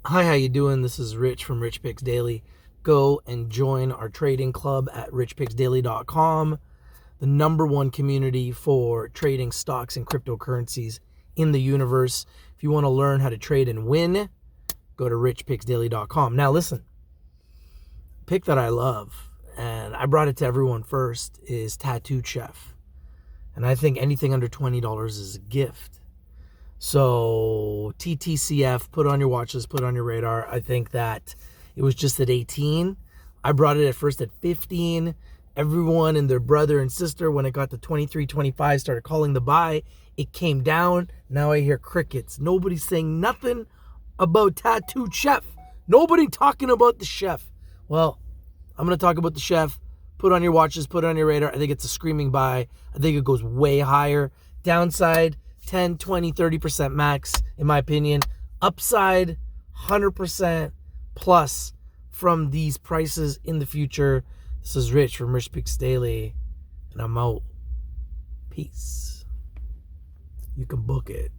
Hi, how you doing? This is Rich from Rich Picks Daily. Go and join our trading club at richpicksdaily.com, the number one community for trading stocks and cryptocurrencies in the universe. If you want to learn how to trade and win, go to richpicksdaily.com. Now listen, pick that I love, and I brought it to everyone first, is Tattooed Chef. And I think anything under $20 is a gift. So TTCF, put on your watch list, put on your radar. I think that it was just at 18. I brought it at first at 15. Everyone and their brother and sister, when it got to 23, 25, started calling the buy. It came down. Now I hear crickets. Nobody's saying nothing about Tattooed Chef. Nobody talking about the chef. Well, I'm going to talk about the chef. Put on your watches, put it on your radar. I think it's a screaming buy. I think it goes way higher. Downside, 10, 20, 30% max, in my opinion. Upside, 100% plus from these prices in the future. This is Rich from Rich Picks Daily, and I'm out. Peace. You can book it.